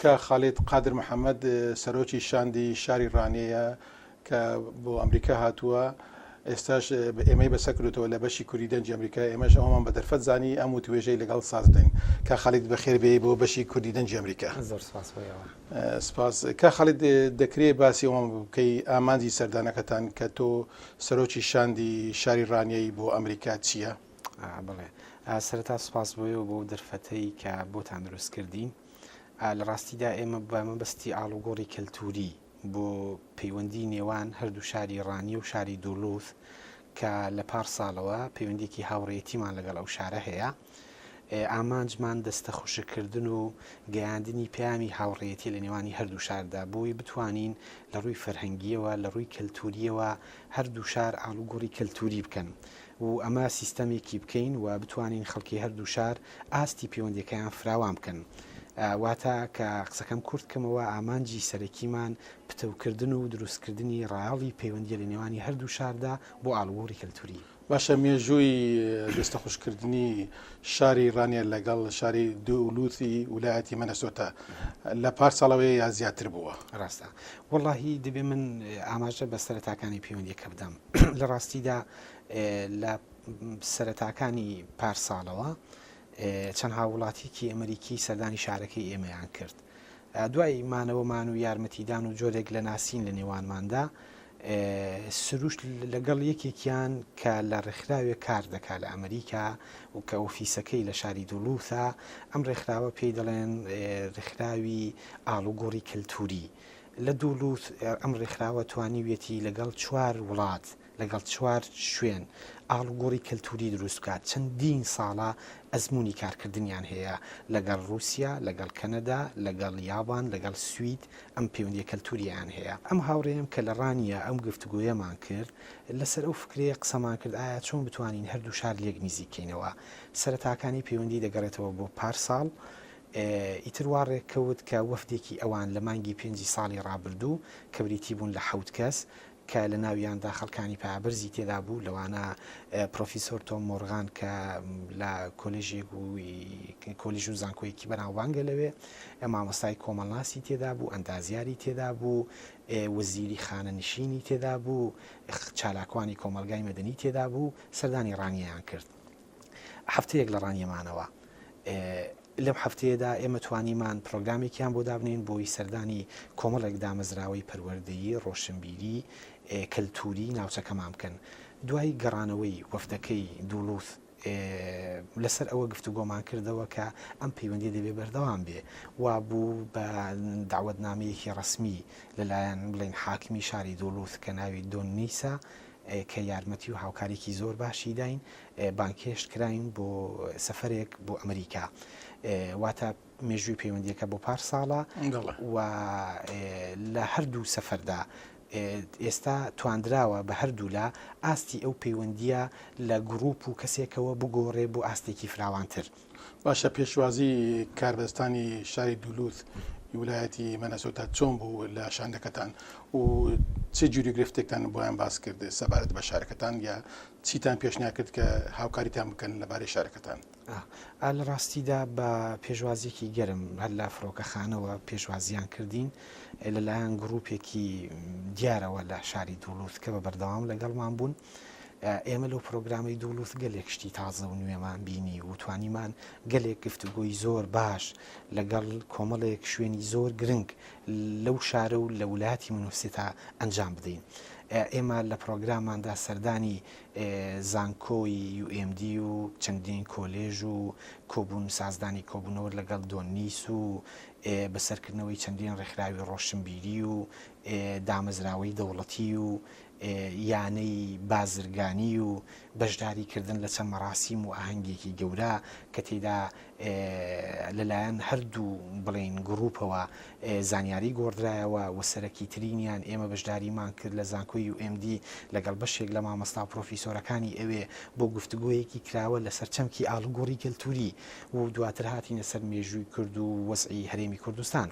کە خاڵێت قادر محەممەد سەرۆکی شاندی شاری ڕانەیە کە بۆ ئەمریکا هاتووە ئێستاش ئێمەی بەسەر کردوتەوە لە بەشی کوردی دەنجی ئەمریکا ئێمەش ئەومان بە دەرفەت زانی ئەم و توێژەی لەگەڵ ساز دەین کە خاڵێت بەخێر بێ بۆ بەشی کوردی دەنجی ئەمریکا. سپاس کە خاڵێت دەکرێت باسی ئەومان بکەی ئامانجی سەردانەکەتان کە تۆ سەرۆکی شاندی شاری ڕانیایی بۆ ئەمریکا چییە؟ بڵێ سەرەتا سوپاس بۆیەوە بۆ دەرفەتەی کە بۆتان دروست کردین. لە ڕاستیدا ئێمە بە مەبەستی ئاڵوگۆڕی کەلتوری بۆ پەیوەندی نێوان هەردوو شاری ڕانی و شاری دوولووت کە لە پار ساڵەوە پەیوەندێکی هاوڕێتیمان لەگەڵ ئەو شارە هەیە. ئامانجمان دەستە خوشکردن و گەیاندنی پەیامی هاوڕێتی لە نێوانی هەردوو شاردا بۆی بتوانین لە ڕووی فەرهەنگیەوە لە ڕووی کەلتوریەوە هەردوو شار ئاڵوگۆڕی کەلتوری بکەن و ئەمە سیستەمێکی بکەین و بتوانین خەڵکی هەردوو شار ئاستی پەیوەندیەکەیان فراوان بکەن. واتە کە قسەکەم کورتکەمەوە ئامانجی سەرەکیمان پتەوکردن و دروستکردنی ڕاڵی پەیوەندی لە نێوانی هەردوو شاردا بۆ ئاڵوگۆڕی کەلتوری. باشە مێژووی دەستە خوشکردنی شاری ڕانیە لەگەڵ شاری دوولوتی ویلایەتی مەنەسۆتا لە پار ساڵەوەی یا زیاتر بووە؟ ڕاستە وەڵاهی دەبێ من ئاماژە بە سەرەتاکانی پەیوەندیەکە بدەم. لە ڕاستیدا لە سەرەتاکانی پار ساڵەوە چەند هاوڵاتیکی ئەمریکی سەردانی شارەکەی ئێمەیان کرد. دوای مانەوەمان و یارمەتیدان و جۆرێک لە ناسین لە نێوانماندا سروش لەگەڵ یەکێکیان کە لە ڕێکخراوێ کار دەکات لە ئەمریکا و کە ئۆفیسەکەی لە شاری دوولووتە ئەم ڕێکخراوە پێی دەڵێن ڕێکخراوی ئاڵوگۆڕی کەلتوری. لە دوولووت ئەم ڕێکخراوە توانیوێتی لەگەڵ 4 وڵات لەگەڵ 4 شوێن ئاڵوگۆڕی کەلتوری دروست بکات. چەندین ساڵە ئەزمموی کارکردنیان هەیە لەگەڵ رووسیا، لەگەڵ کەنەدا، لەگەڵ یابان، لەگەڵ سوید ئەم پەیوەندی کەلتوریان هەیە. ئەم هاوڕێم کە لە ڕانیە ئەم گفتوگۆیەمان کرد لەسەر ئەو فکرەیە قسەمان کرد ئایا چۆن بتوانین هەردوو شار لێک نزیکەینەوە. سەرەتاکانی پەیوەندی دەگەڕێتەوە بۆ پار ساڵ. ئیتر وا ڕێککەوت کە وەفدێکی ئەوان لە مانگی 5 ساڵی ڕابردوو کە بریتی بوون لە 7 کەس کە لە ناویاندا خەڵکانی پابرزی تێدا بوو لەوانە پرۆفیسۆر تۆم مۆرغان کە لە کۆلیژ و زانکۆیەکی بەناوبانگە لەوێ مامۆستای کۆمەڵناسی تێدا بوو، ئەندازیاری تێدا بوو، وەزیری خانەنشینی تێدا بوو، چالاکوانی کۆمەلگای مەدەنی تێدا بوو، سەردانی ڕانیەیان کرد. هەفتەیەک لە ڕانیەمانەوە لەم هەفتەیەدا ئێمە توانیمان پرۆگرامێکیان بۆ دابنین بۆی سەردانی کۆمەڵێک دامەزراوەی پەروەردەیی ڕۆشنبیری کەلتوری ناوچەکەمان بکەن. دوای گەڕانەوەی وەفدەکەی دوولووت لەسەر ئەوە گفتوگۆمان کردەوە کە ئەم پەیوەندی دەبێ بەردەوام بێ وا بوو بە داوەتنامەیەکی ڕسمی لەلایەن بڵێن حاکمی شاری دوولووت کە ناوی دۆن نیسا کە یارمەتی و هاوکارێکی زۆر باشی داین بانکێشت کراین بۆ سەفەرێک بۆ ئەمریکا. واتە مێژووی پەیوەندیەکە بۆ پار ساڵە و لە هەردوو سەفەردا ئێستا تواندراوە بە هەردوو لە ئاستی ئەو پەیوەندیە لە گروپ و کەسێکەوە بگۆڕێ بۆ ئاستێکی فراوانتر. باشە پێشوازی کاربەستانی شاری دوولووت ویلایەتی مەنەسۆتا چۆن بوو لە شانەکەتان و چه جوری گرفتێکتان بۆیان باس کرد سەبارەت بە شارەکەتان یا چیتان پێشنیا کرد کە هاوکاریتان بکەن لەبارەی شارەکەتان؟ لە ڕاستیدا بە پێشوازیەکی گەرم هەر لە فڕۆکەخانەوە پێشوازیان کردین لەلایەن گروپێکی دیارەوە لە شاری دوولووت کە بە بەردەوام لەگەڵمان بوون. ئێمە لەو پرۆگرامی دوولووت گەلێک شتی تازە و نوێمان بینی و توانیمان گەلێک گفتوگۆی زۆر باش لەگەڵ کۆمەڵێک شوێنی زۆر گرنگ لەو شارە و لە ویلایەتی مەنەسۆتا ئەنجام بدەین. ئێمە لە پرۆگرامماندا سەردانی زانکۆی UMD و چەندین کۆلێژ و کۆبوون سازدانی کۆبوونەوە لەگەڵ دۆنیس و بەسەرکردنەوەی چەندین ڕێکخراوی ڕۆشنبیری و دامەزراوەی دەوڵەتی و یانەی بازرگانی و بەشداریکردن لە چەند مەراسیم و ئاهەنگێکی گەورە کە تێدا لەلایەن هەردوو بڵێن گروپەوە زانیاری گۆڕدرایەوە و سەرەکی ترینیان ئێمە بەشداریمان کرد لە زانکۆی UMD لەگەڵ بەشێک لە مامۆستا پرۆفیسۆرەکانی ئەوێ بۆ گفتوگۆیەکی کراوە لەسەر چەمکی ئاڵوگۆڕی کەلتوری و دواتر هاتینە سەر مێژووی کورد و وەزعی هەرێمی کوردستان.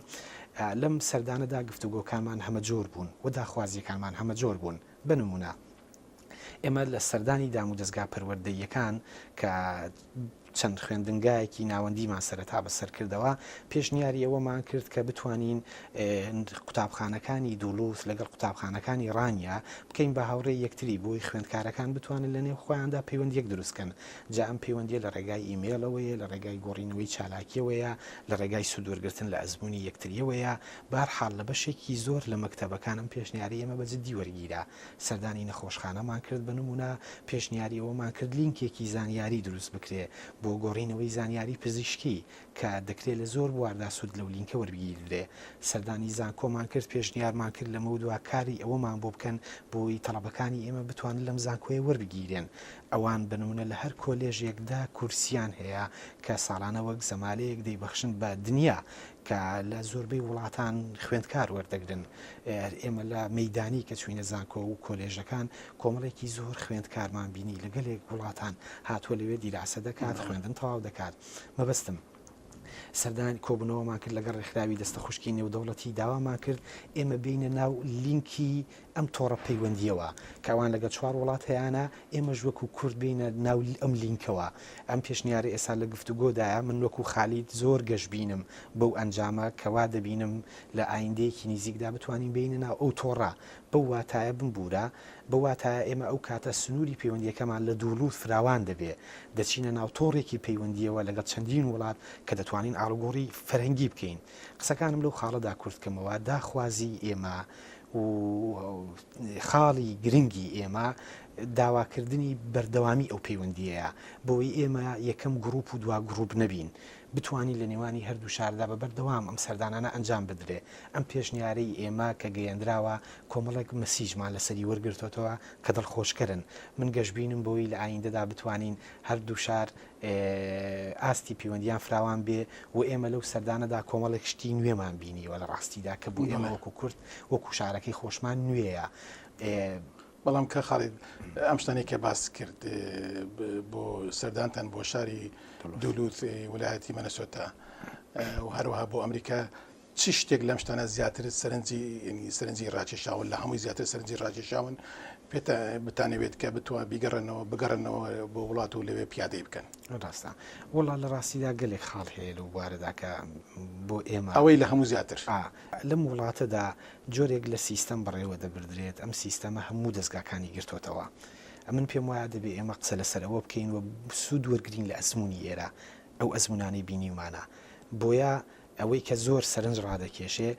لەم سەردانەدا گفتوگۆکانمان هەمە جۆر بوون و داخوازیەکانمان هەمە جۆر بوون. بنمونە ئێمە لە سەردانی دام و دەستگا پەروەردەییەکان کە چەند خوێندنگایەکی ناوەندیمان سەرەتا بەسەرکردەوە پێشنیاری ئەوەمان کرد کە بتوانین قوتابخانەکانی دوولوس لەگەڵ قوتابخانەکانی ڕانیا بکەین بە هاوڕێی یەکتری بۆی خوێندکارەکان بتوانن لە نێو خۆیاندا پەیوەندیەک دروستکەن جا ئەم پەیوەندیە لە ڕێگای ئیمێلەوەیە لە ڕێگای گۆڕینەوەی چالاکیەوەیە لە ڕێگای سوودوەرگرتن لە ئەزمموی یەکتریەوەیە بارحاڵ لە بەشێکی زۆر لە مەکتەبەکان ئەم پێشنیاری ئێمە بەجددی وەرگیرا سەردانی نەخۆشخانەمان کرد بە نمونە پێشنیاری ئەوەمان کرد لینکێکی زانیاری دروست بکرێ بۆ گۆڕینەوەی زانیاری پزیشکی کە دەکرێت لە زۆر بواردا سوود لەو لینکە وەربگیرێ سەردانی زانکۆمان کرد پێشنیارمان کرد لەمە دووە کاری ئەوەمان بۆ بکەن بۆی تەڵەبەکانی ئێمە بتوانن لەم زانکۆیە وەربگیرێن ئەوان بنمونە لە هەر کۆلێژێکدا کورسیان هەیە کە ساڵانە وەک زەمالەیەک دەیبەخشن بە دنیا کە لە زۆربەی وڵاتان خوێندکار وەردەگرن ئێمە لە مەیدانی کە چوینە زانکۆ و کۆلێژەکان کۆمەڵێکی زۆر خوێندکارمان بینی لەگەلێک وڵاتان هاتووە لەوێ دیراسە دەکات خوێندن تەواو دەکات مەبەستم سەردانی کۆبنەوەمان کرد لەگەڵ ڕێکخراوی دەستە خوشکی نێودەوڵەتی داوامان کرد ئێمە بینە ناو لینکی ئەم تۆڕە پەیوەندیەوە کاوان لەگە 4 وڵات هەیەە ئێمەش وەکو کورد بینە ناو ئەم لینکەوە ئەم پێشنیاری ئێستا لە گفتوگۆدایە من وەکو خالیت زۆر گەشت بینم بەو ئەنجامە کەوا دەبینم لە ئایندەیەکی نزیکدا بتوانین بینە ناو ئەو تۆڕە بەو واتایە بمبورە بە واتایە ئێمە ئەو کاتە سنووری پەیوەندیەکەمان لە دوولوت فراوان دەبێ دەچینە ناو تۆڕێکی پەیوەندیەوە لەگەڵ چەندین وڵات کە دەتوانین ئاڵوگۆڕی فەرەنگی بکەین قسەکانم لەو خاڵەدا کورتکەمەوە داخوازی ئێمە و خاڵی گرنگی ئێمە داواکردنی بەردەوامی ئەو پەیوەندیەیە بۆی ئێمە یەکەم گروپ و دوا گروپ نەبین بتوانین لە نێوانی هەردوو شاردا بە بەردەوام ئەم سەردانانە ئەنجام بدرێ ئەم پێشنیارەی ئێمە کە گەیەندراوە کۆمەڵێک مەسیجمان لەسەری وەرگرتوەوە کە دڵخۆشکردن من گەشتبینم بۆی لە ئایندەدا بتوانین هەردوو شار ئاستی پەیوەندیان فراوان بێ و ئێمە لەو سەردانەدا کۆمەڵێک شتی نوێمان بینیوە لە ڕاستیدا کە بوو ئێمە وەکو کورد وەکو شارەکەی خۆشمان نوێیە بەڵام کە خاڵید ئەم شتانێک کە باس کرد بۆ سەردانتان بۆ شاری دوولوت ویلایەتی مەنەسۆتا و هەروەها بۆ ئەمریکا چ شتێک لەم شتانە زیاتر سەرنجی ڕاکێشاون لە هەمووی زیاتر سەرنجی ڕاکێشاون پێتە بتانەوێت کە بتوان بگەڕنەوە بۆ وڵات و لەوێ پیادەی بکەن ڕاستە وڵا لە ڕاستیدا گەلێک خاڵ هەیە لەو بوارەدا کە بۆ ئێمە ئەوەی لە هەموو زیاتر لەم وڵاتەدا جۆرێک لە سیستەم بەڕێوە دەبدرێت ئەم سیستەمە هەموو دەستگاکانی گرتوتەوە من پێم وایە دەبێ ئێمە قسە لەسەر ئەوە بکەین و سوود وەرگرین لە ئەزمموی ئێرە ئەو ئەزممونانی بینیمانە بۆیە ئەوەی کە زۆر سەرنج ڕادەکێشێ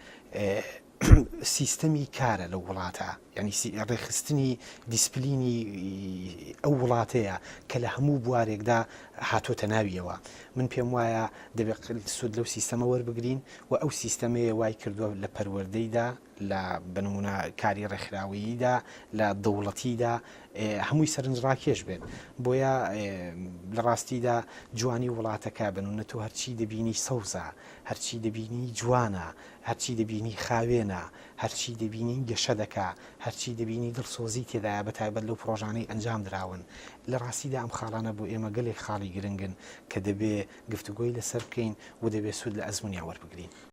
سیستەمی کارە لە وڵاتە ینی ڕێخستنی دیسپلینی ئەو وڵاتەیە کە لە هەموو بوارێکدا هاتۆتە ناویەوە من پێم وایە دەبێت سوود لەو سیستەمە وەربگرین و ئەو سیستەمەیە وای کردووە لە پەروەردەیدا لە بنمونە کاری ڕێکخراوییدا لە دەوڵەتیدا هەمووی سەرنج ڕاکێش بێت بۆیە لە ڕاستیدا جوانی وڵاتەکە بنونە تۆ هەرچی دەبینی سەوزە هەرچی دەبینی جوانە هەرچی دەبینی خاوێنە هەرچی دەبینی گەشە دەکا هەرچی دەبینی دڵسۆزی تێدایە بەتایبەت لەو پرۆژانەی ئەنجام دراون لە ڕاستیدا ئەم خاڵانە بۆ ئێمە گەلێک خاڵی گرنگن کە دەبێ گفتوگۆی لەسەر بکەین و دەبێ سوود لە ئەزممونیا وەربگرین